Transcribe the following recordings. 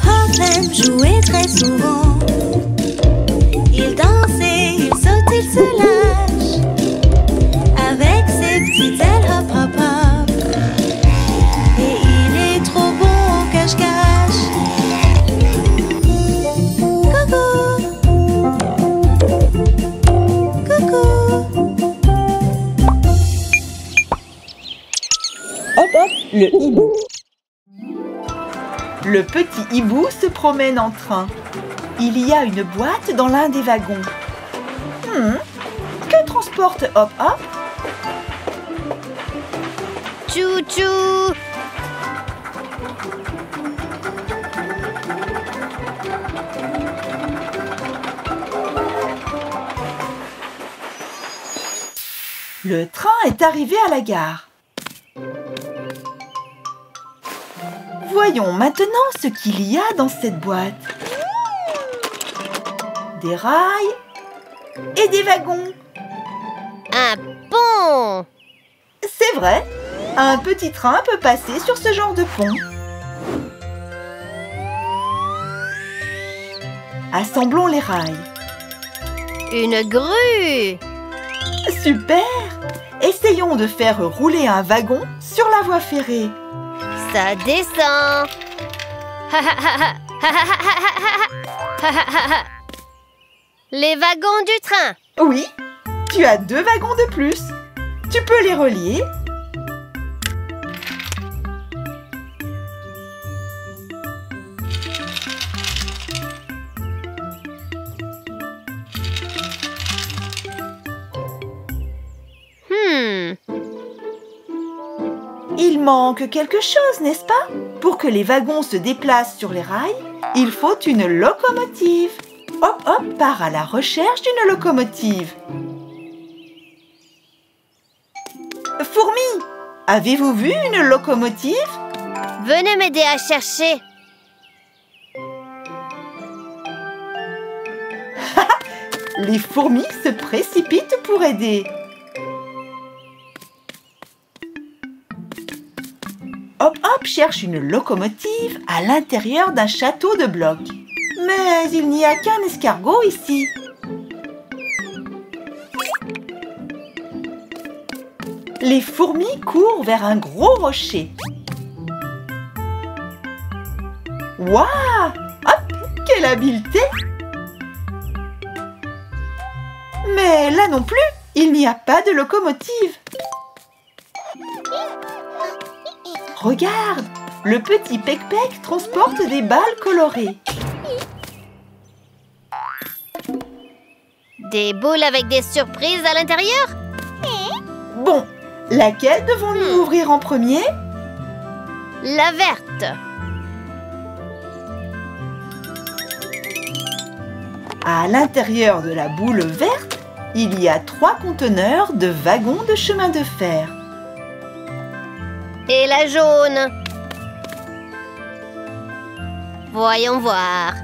Hop aime jouer très souvent. Il danse et il saute, il se lâche. Avec ses petites ailes, hop hop hop. Et il est trop bon au cache-cache. Coucou. Coucou. Hop hop, le hibou. Le petit hibou se promène en train. Il y a une boîte dans l'un des wagons. Que transporte Hop Hop? Chou-chou! Le train est arrivé à la gare. Voyons maintenant ce qu'il y a dans cette boîte. Des rails et des wagons. Un pont! C'est vrai, un petit train peut passer sur ce genre de pont. Assemblons les rails. Une grue! Super! Essayons de faire rouler un wagon sur la voie ferrée. Ça descend! Les wagons du train! Oui, tu as 2 wagons de plus. Tu peux les relier. Il manque quelque chose, n'est-ce pas? Pour que les wagons se déplacent sur les rails, il faut une locomotive. Hop Hop part à la recherche d'une locomotive. Fourmi, avez-vous vu une locomotive? Venez m'aider à chercher. Les fourmis se précipitent pour aider. Hop Hop cherche une locomotive à l'intérieur d'un château de blocs. Mais il n'y a qu'un escargot ici. Les fourmis courent vers un gros rocher. Waouh! Hop! Quelle habileté! Mais là non plus, il n'y a pas de locomotive. Regarde, le petit Pec-Pec transporte des balles colorées. Des boules avec des surprises à l'intérieur? Bon, laquelle devons-nous ouvrir en premier? La verte. À l'intérieur de la boule verte, il y a 3 conteneurs de wagons de chemin de fer. Et la jaune? Voyons voir.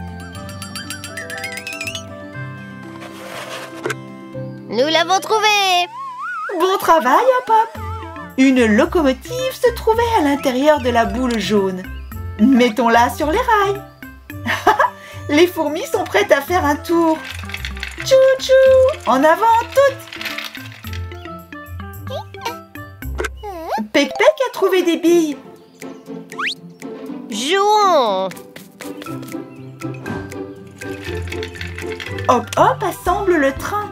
Nous l'avons trouvée! Bon travail, Hop Hop! Une locomotive se trouvait à l'intérieur de la boule jaune. Mettons-la sur les rails. Les fourmis sont prêtes à faire un tour. Tchou-tchou! En avant toutes! Pec-Pec a trouvé des billes. Jouons! Hop Hop assemble le train.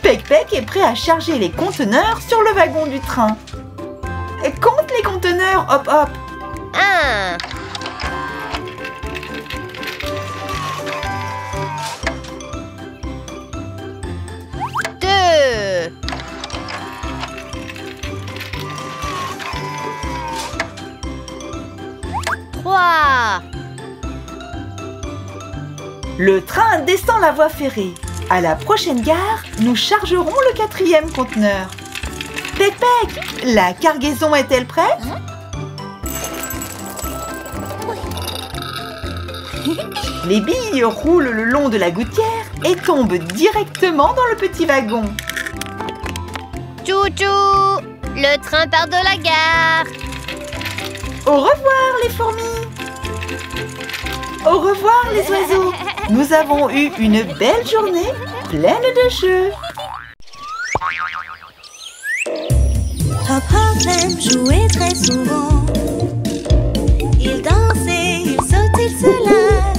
Pec-Pec est prêt à charger les conteneurs sur le wagon du train. Compte les conteneurs, Hop Hop. 1. 2. 3. Le train descend la voie ferrée. À la prochaine gare, nous chargerons le 4e conteneur. Pec-Pec, la cargaison est-elle prête? Les billes roulent le long de la gouttière et tombent directement dans le petit wagon. Tchou-tchou! Le train part de la gare! Au revoir les fourmis! Au revoir les oiseaux! Nous avons eu une belle journée pleine de jeux. Hop Hop aime jouer très souvent. Il danse et il saute, il se lâche.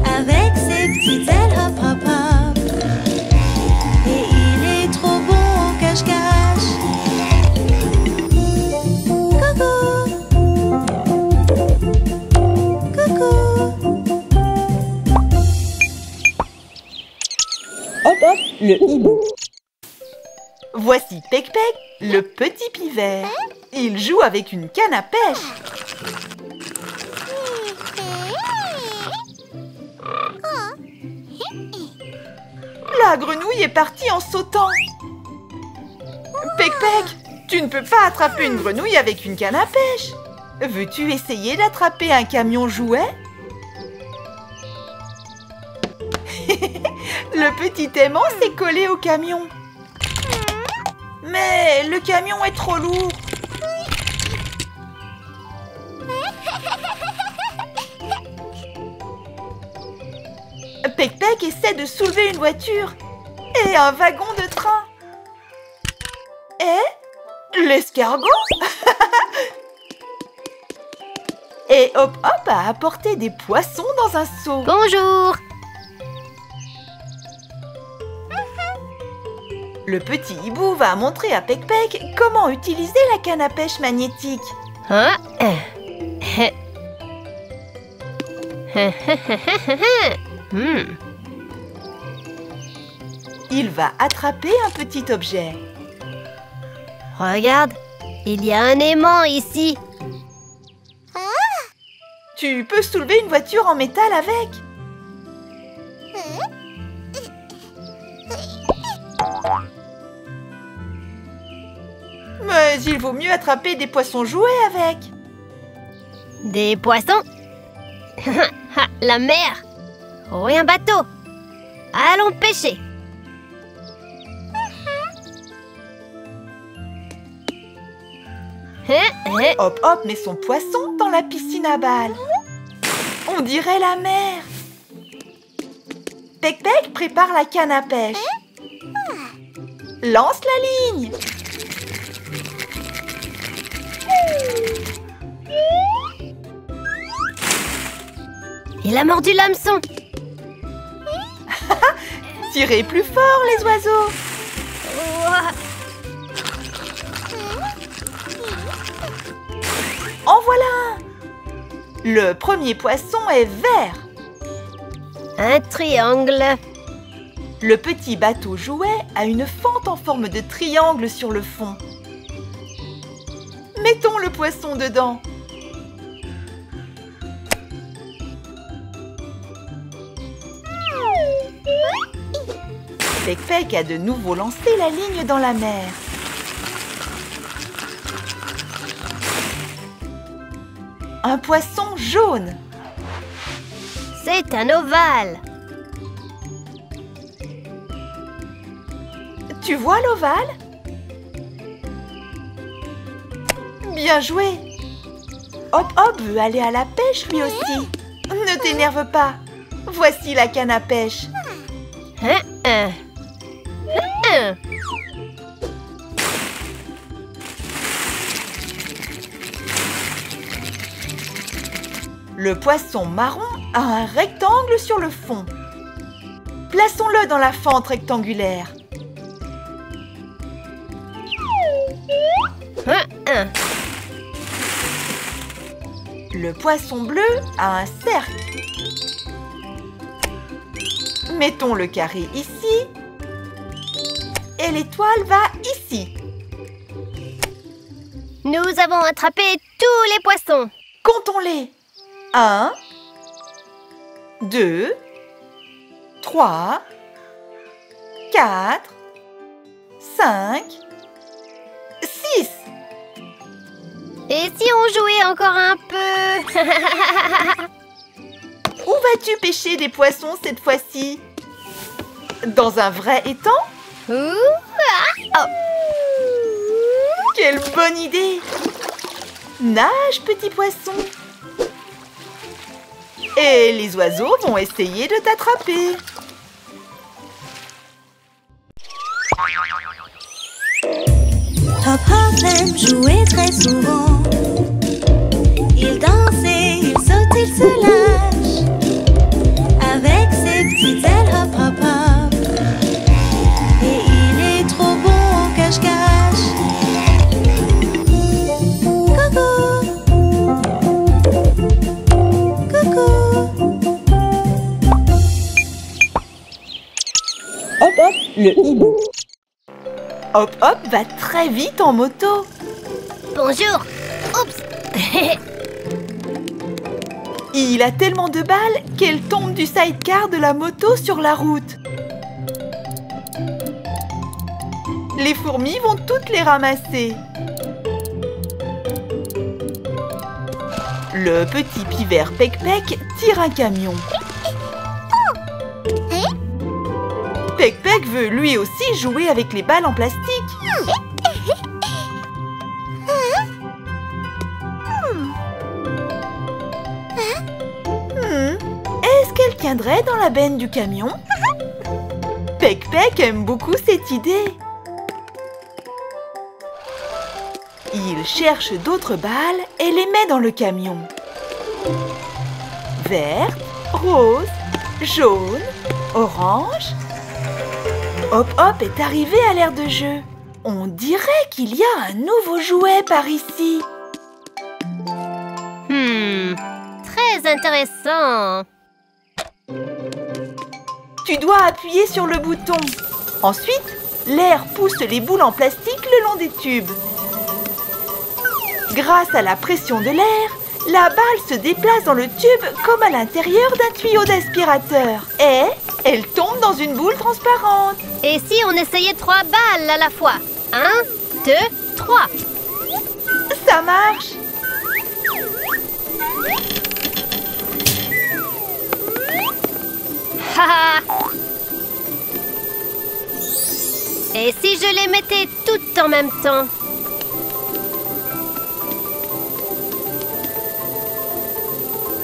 Avec ses petites ailes hop hop hop. Et il est trop bon au cache-cache. Coucou. Coucou. Hop hop, le hibou. Voici Pec Pec, le petit pivert. Il joue avec une canne à pêche. La grenouille est partie en sautant. Pec Pec, tu ne peux pas attraper une grenouille avec une canne à pêche. Veux-tu essayer d'attraper un camion jouet? Le petit aimant s'est collé au camion. Mais le camion est trop lourd. Pec Pec essaie de soulever une voiture et un wagon de train. Et l'escargot. Et Hop Hop a apporté des poissons dans un seau. Bonjour! Le petit hibou va montrer à Pec Pec comment utiliser la canne à pêche magnétique. Hein? Il va attraper un petit objet. Regarde, il y a un aimant ici. Tu peux soulever une voiture en métal avec. Mais il vaut mieux attraper des poissons jouets avec. Des poissons? La mer! Oh, et un bateau! Allons pêcher! Hop Hop met son poisson dans la piscine à balles. On dirait la mer. Pec Pec prépare la canne à pêche. Lance la ligne. Il a mordu l'hameçon! Tirez plus fort les oiseaux. En voilà un. Le premier poisson est vert. Un triangle! Le petit bateau jouet a une fente en forme de triangle sur le fond. Mettons le poisson dedans. Pec Pec a de nouveau lancé la ligne dans la mer. Un poisson jaune. C'est un ovale! Tu vois l'ovale? Bien joué! Hop Hop veut aller à la pêche lui aussi. Ne t'énerve pas. Voici la canne à pêche. Le poisson marron a un rectangle sur le fond. Plaçons-le dans la fente rectangulaire. Le poisson bleu a un cercle. Mettons le carré ici. Et l'étoile va ici. Nous avons attrapé tous les poissons! Comptons-les. 1, 2, 3, 4, 5, 6. Et si on jouait encore un peu? Ouh, vas-tu pêcher des poissons cette fois-ci? Dans un vrai étang? Quelle bonne idée! Nage, petit poisson! Et les oiseaux vont essayer de t'attraper. Hop Hop aime jouer très souvent. Il danse et il saute, il se lâche. Avec ses petites ailes hop hop hop. Et il est trop bon au cache-cache. Coucou. Coucou. Hop Hop, le hibou. Hop Hop va très vite en moto. Bonjour. Oups. Il a tellement de balles qu'elle tombe du sidecar de la moto sur la route. Les fourmis vont toutes les ramasser. Le petit pivert Pec-Pec tire un camion. Pec-Pec veut lui aussi jouer avec les balles en plastique. Est-ce qu'elle tiendrait dans la benne du camion? Pec-Pec aime beaucoup cette idée. Il cherche d'autres balles et les met dans le camion. Verte, rose, jaune, orange. Hop Hop est arrivé à l'aire de jeu. On dirait qu'il y a un nouveau jouet par ici. Très intéressant. Tu dois appuyer sur le bouton. Ensuite, l'air pousse les boules en plastique le long des tubes. Grâce à la pression de l'air, la balle se déplace dans le tube comme à l'intérieur d'un tuyau d'aspirateur. Et elle tombe dans une boule transparente. Et si on essayait 3 balles à la fois? 1, 2, 3. Ça marche. Haha. Et si je les mettais toutes en même temps?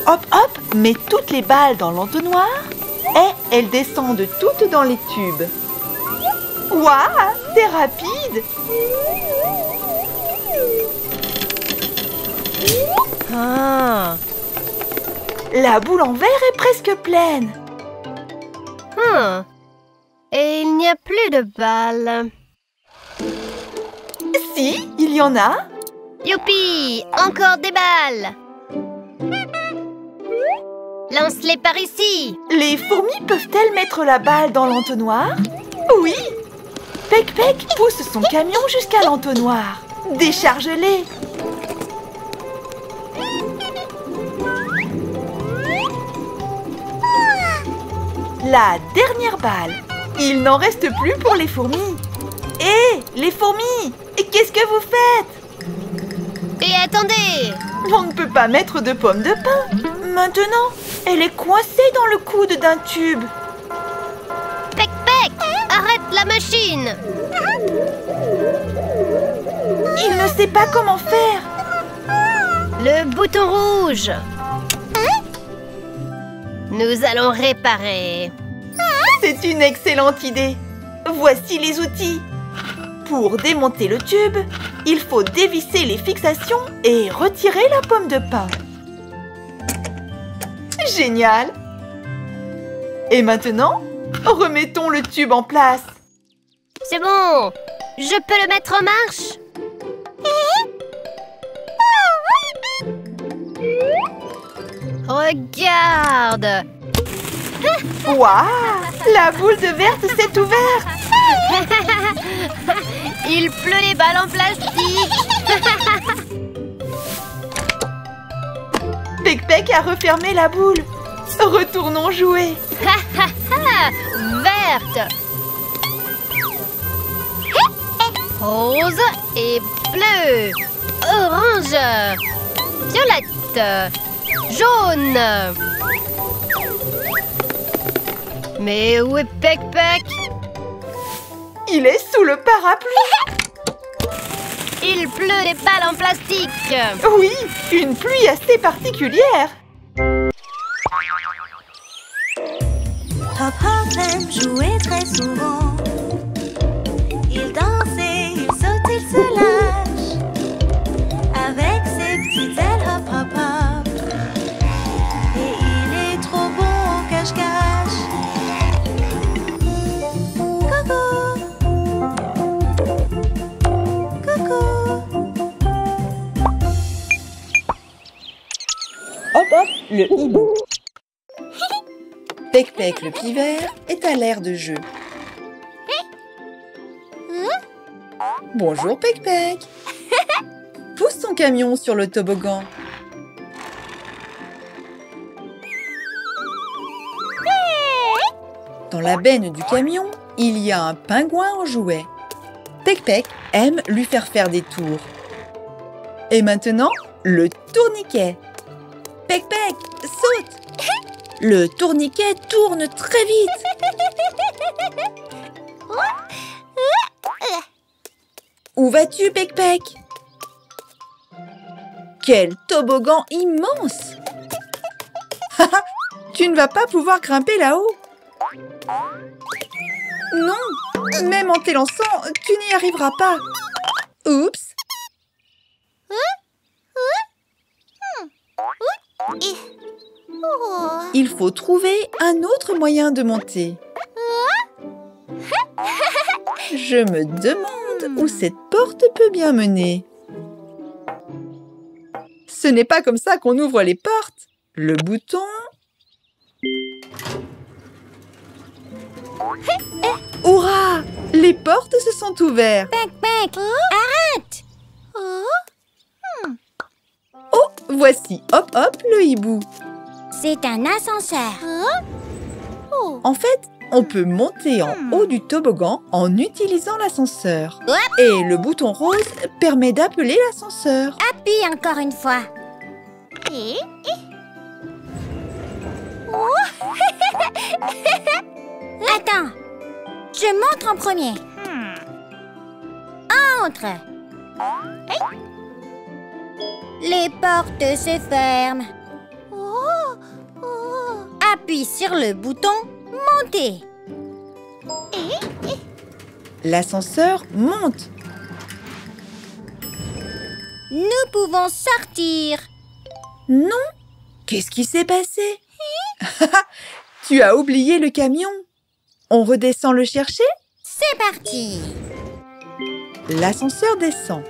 Hop Hop met toutes les balles dans l'entonnoir et elles descendent toutes dans les tubes. Waouh, c'est rapide! La boule en verre est presque pleine. Et il n'y a plus de balles. Si, il y en a. Youpi! Encore des balles! Lance-les par ici! Les fourmis peuvent-elles mettre la balle dans l'entonnoir? Oui! Pec-Pec pousse son camion jusqu'à l'entonnoir. Décharge-les! La dernière balle. Il n'en reste plus pour les fourmis. Hé, les fourmis! Qu'est-ce que vous faites? Et attendez! On ne peut pas mettre de pommes de pin. Maintenant, elle est coincée dans le coude d'un tube. Pec-Pec! Arrête la machine! Il ne sait pas comment faire. Le bouton rouge! Nous allons réparer. C'est une excellente idée. Voici les outils. Pour démonter le tube, il faut dévisser les fixations et retirer la pomme de pin. Génial! Et maintenant, remettons le tube en place. C'est bon! Je peux le mettre en marche? Regarde! Waouh! La boule de verte s'est ouverte! Il pleut les balles en plastique! Pec-Pec a refermé la boule. Retournons jouer. Verte! Rose et bleu! Orange! Violette! Jaune! Mais où est Pec-Pec? Il est sous le parapluie. Il pleut des balles en plastique. Oui, une pluie assez particulière. Hop Hop aime jouer très souvent. Il danse et il saute, il se lâche. Avec ses petites ailes hop hop hop. Et il est trop bon au cache-cache. Coucou. Coucou. Hop hop, le hibou. Pec-Pec le pivert est à l'air de jeu. Bonjour Pec-Pec. Pousse ton camion sur le toboggan. Dans la benne du camion, il y a un pingouin en jouet. Pec-Pec aime lui faire des tours. Et maintenant, le tourniquet. Pec-Pec, saute! Le tourniquet tourne très vite. Où vas-tu, Pec-Pec? Quel toboggan immense! Tu ne vas pas pouvoir grimper là-haut. Non, même en t'élançant, tu n'y arriveras pas. Oups! Il faut trouver un autre moyen de monter. Je me demande où cette porte peut bien mener. Ce n'est pas comme ça qu'on ouvre les portes. Le bouton... Hurrah! Les portes se sont ouvertes. Pec-Pec, arrête! Oh, voici Hop Hop le hibou. C'est un ascenseur. En fait, on peut monter en haut du toboggan en utilisant l'ascenseur. Hop. Et le bouton rose permet d'appeler l'ascenseur. Appuie encore une fois. Attends, je monte en premier. Entre. Les portes se ferment. Appuie sur le bouton monter. L'ascenseur monte. Nous pouvons sortir. Non? Qu'est-ce qui s'est passé? Tu as oublié le camion. On redescend le chercher? C'est parti. L'ascenseur descend.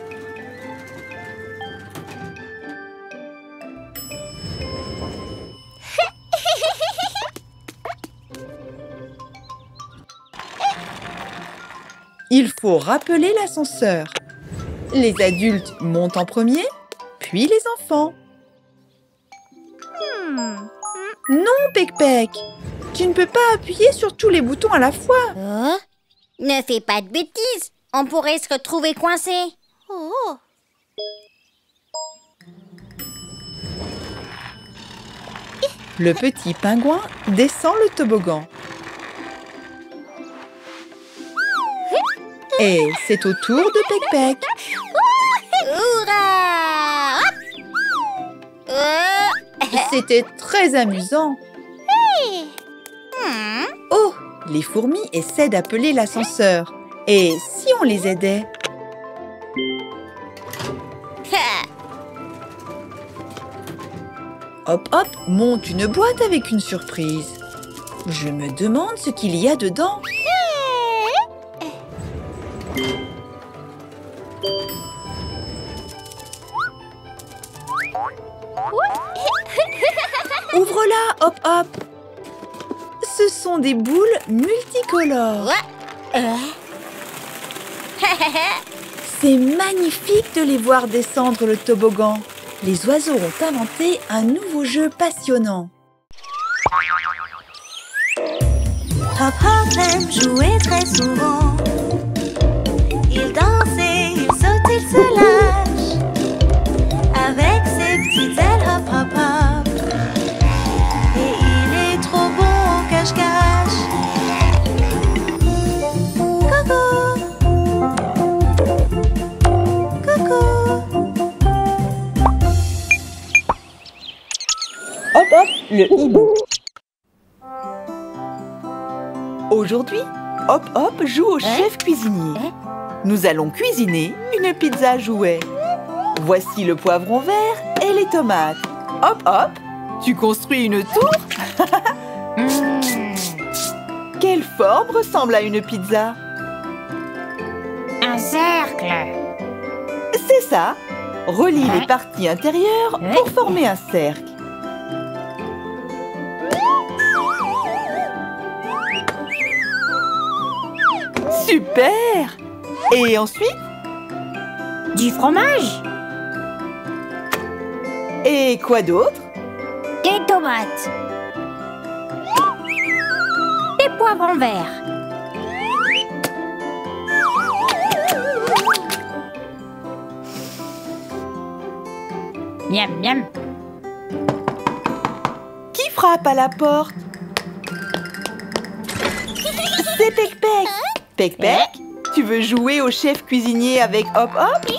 Il faut rappeler l'ascenseur. Les adultes montent en premier, puis les enfants. Non, Pec-Pec, tu ne peux pas appuyer sur tous les boutons à la fois. Oh, ne fais pas de bêtises. On pourrait se retrouver coincé. Le petit pingouin descend le toboggan. Et c'est au tour de Pec-Pec. Hurrah! C'était très amusant. Oh, les fourmis essaient d'appeler l'ascenseur. Et si on les aidait? Hop Hop monte une boîte avec une surprise. Je me demande ce qu'il y a dedans. Ouvre-la, Hop Hop. Ce sont des boules multicolores. C'est magnifique de les voir descendre le toboggan. Les oiseaux ont inventé un nouveau jeu passionnant. Hop Hop aime jouer très souvent. Il danse et il saute, il se lâche. Avec ses petites ailes hop hop hop. Et il est trop bon au cache-cache. le hibou. Aujourd'hui, Hop Hop joue au chef cuisinier. Nous allons cuisiner une pizza jouet. Voici le poivron vert et les tomates. Hop Hop, tu construis une tour? Quelle forme ressemble à une pizza? Un cercle. C'est ça. Relie les parties intérieures pour former un cercle. Super! Et ensuite? Du fromage. Et quoi d'autre? Des tomates. Des poivrons verts. Miam, miam. Qui frappe à la porte? C'est Pec Pec. Pec Pec, tu veux jouer au chef cuisinier avec Hop Hop?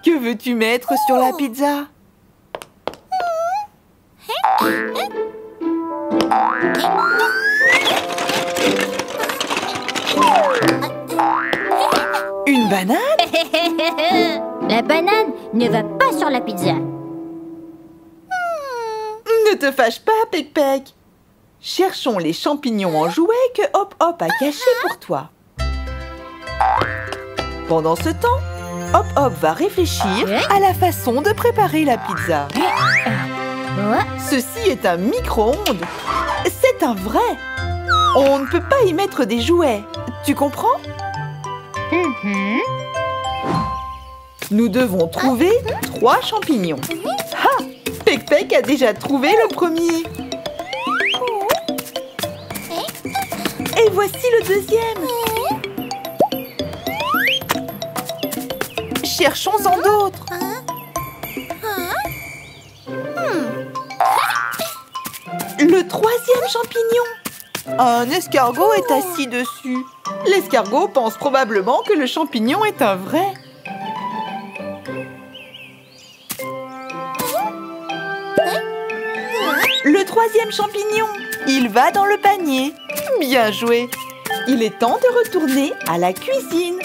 Que veux-tu mettre sur la pizza? Une banane? La banane ne va pas sur la pizza. Ne te fâche pas, Pec Pec. Cherchons les champignons en jouet que Hop Hop a cachés pour toi. Pendant ce temps, Hop Hop va réfléchir à la façon de préparer la pizza. Ceci est un micro-ondes. C'est un vrai. On ne peut pas y mettre des jouets. Tu comprends? Nous devons trouver 3 champignons. Ah! Pec Pec a déjà trouvé le premier. Et voici le deuxième. Cherchons-en d'autres. Le 3e champignon. Un escargot est assis dessus. L'escargot pense probablement que le champignon est un vrai. Le 3e champignon. Il va dans le panier. Bien joué. Il est temps de retourner à la cuisine.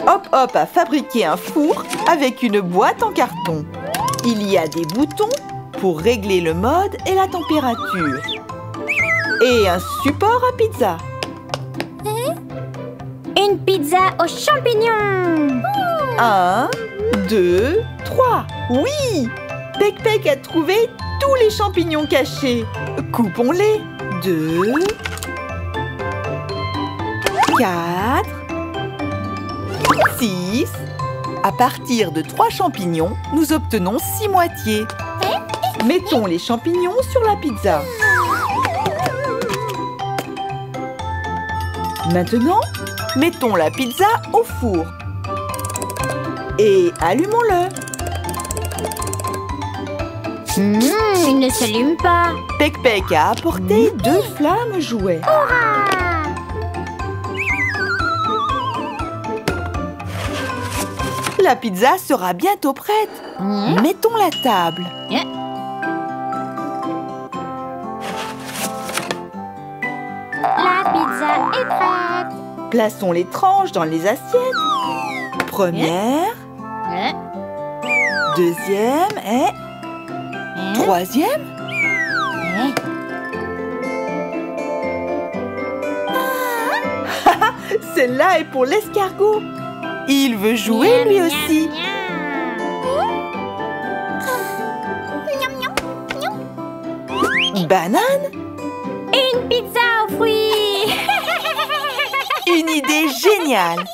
Hop Hop a fabriqué un four avec une boîte en carton. Il y a des boutons pour régler le mode et la température. Et un support à pizza. Une pizza aux champignons. 1, 2, 3. Oui! Pec Pec a trouvé tous les champignons cachés. Coupons-les. 2, 4, 6. À partir de 3 champignons, nous obtenons 6 moitiés. Mettons les champignons sur la pizza. Maintenant, mettons la pizza au four. Et allumons-le. Il ne s'allume pas. Pec Pec a apporté 2 flammes jouets. La pizza sera bientôt prête. Mettons la table. La pizza est prête. Plaçons les tranches dans les assiettes. Première, deuxième et troisième. Celle-là est pour l'escargot. Il veut jouer lui aussi. Banane? Une pizza aux fruits. Une idée géniale.